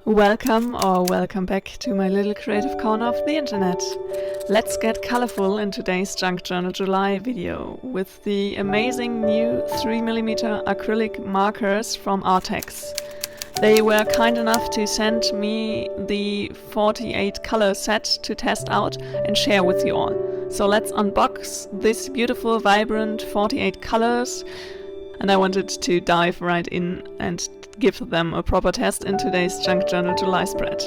Welcome or welcome back to my little creative corner of the internet. Let's get colorful in today's Junk Journal July video with the amazing new 3mm acrylic markers from Arrtx. They were kind enough to send me the 48 color set to test out and share with you all. So let's unbox this beautiful, vibrant 48 colors, and I wanted to dive right in and give them a proper test in today's Junk Journal July spread.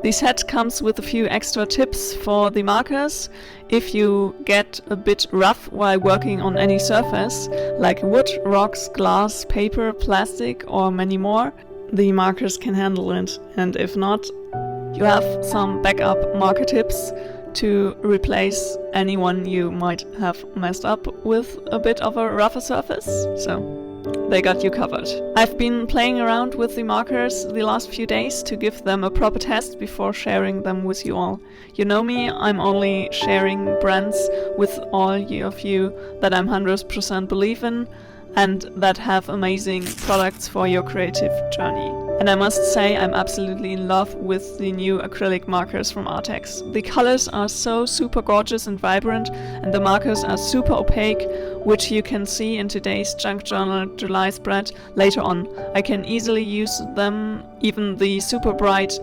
The set comes with a few extra tips for the markers. If you get a bit rough while working on any surface, like wood, rocks, glass, paper, plastic or many more, the markers can handle it. And if not, you have some backup marker tips to replace anyone you might have messed up with a bit of a rougher surface. So they got you covered. I've been playing around with the markers the last few days to give them a proper test before sharing them with you all. You know me, I'm only sharing brands with all of you that I'm 100% believe in and that have amazing products for your creative journey. And I must say I'm absolutely in love with the new acrylic markers from Arrtx. The colors are so super gorgeous and vibrant, and the markers are super opaque, which you can see in today's Junk Journal July spread later on. I can easily use them, even the super bright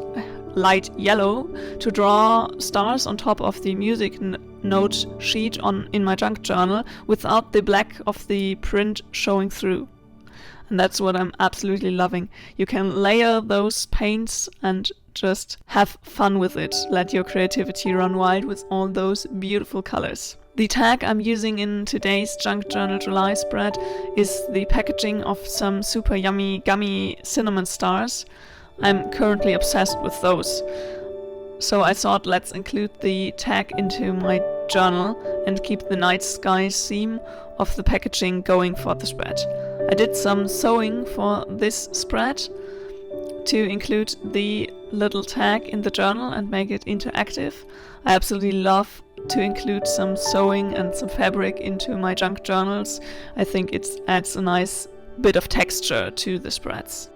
light yellow, to draw stars on top of the music note sheet in my junk journal without the black of the print showing through. And that's what I'm absolutely loving. You can layer those paints and just have fun with it. Let your creativity run wild with all those beautiful colors. The tag I'm using in today's Junk Journal July spread is the packaging of some super yummy gummy cinnamon stars. I'm currently obsessed with those. So I thought let's include the tag into my journal and keep the night sky theme of the packaging going for the spread. I did some sewing for this spread to include the little tag in the journal and make it interactive. I absolutely love to include some sewing and some fabric into my junk journals. I think it adds a nice bit of texture to the spreads.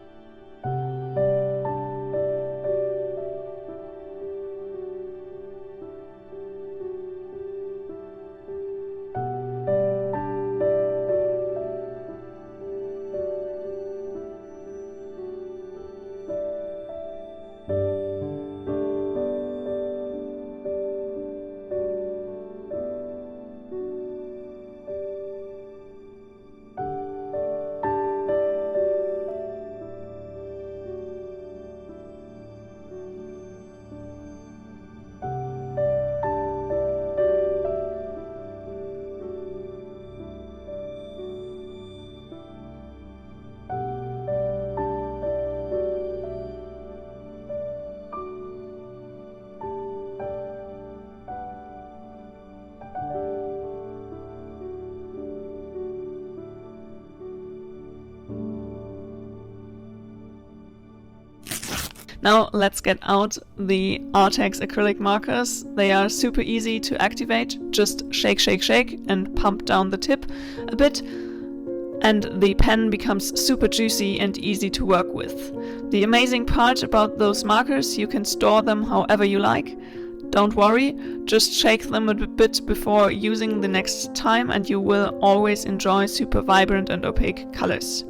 Now let's get out the Arrtx acrylic markers. They are super easy to activate. Just shake, shake, shake and pump down the tip a bit, and the pen becomes super juicy and easy to work with. The amazing part about those markers, you can store them however you like. Don't worry, just shake them a bit before using the next time and you will always enjoy super vibrant and opaque colors.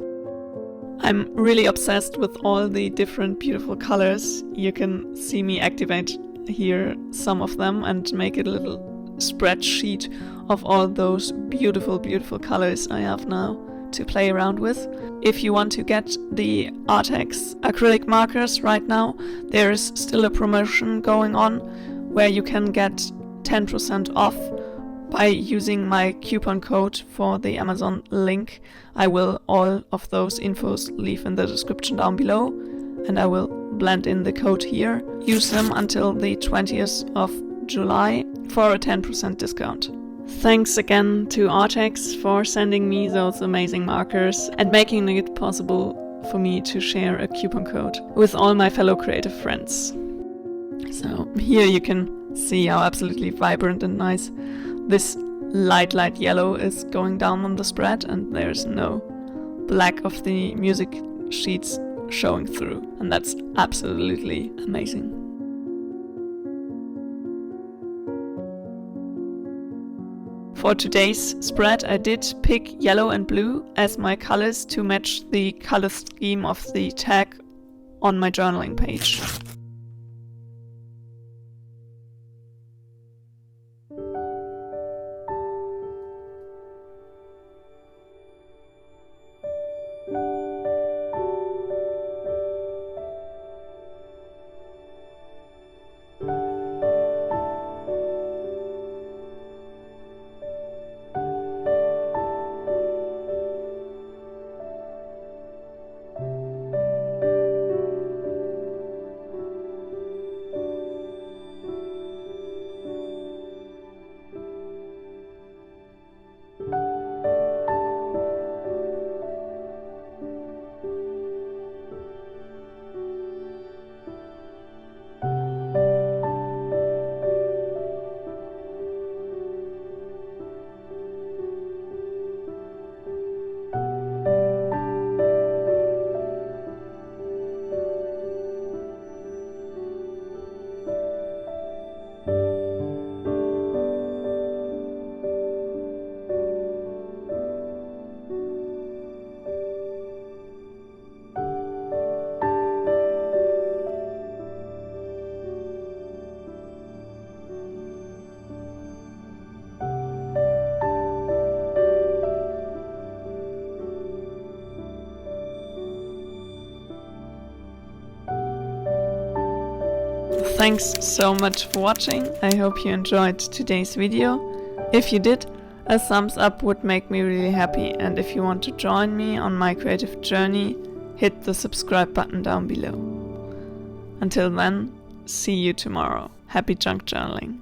I'm really obsessed with all the different beautiful colors. You can see me activate here some of them and make a little spreadsheet of all those beautiful, beautiful colors I have now to play around with. If you want to get the Arrtx acrylic markers right now, there is still a promotion going on where you can get 10% off by using my coupon code for the Amazon link. I will all of those infos leave in the description down below, and I will blend in the code here. Use them until the 20th of July for a 10% discount. Thanks again to Arrtx for sending me those amazing markers and making it possible for me to share a coupon code with all my fellow creative friends. So here you can see how absolutely vibrant and nice this light yellow is going down on the spread, and there's no black of the music sheets showing through, and that's absolutely amazing. For today's spread I did pick yellow and blue as my colors to match the color scheme of the tag on my journaling page. Thanks so much for watching. I hope you enjoyed today's video. If you did, a thumbs up would make me really happy, and if you want to join me on my creative journey, hit the subscribe button down below. Until then, see you tomorrow. Happy junk journaling.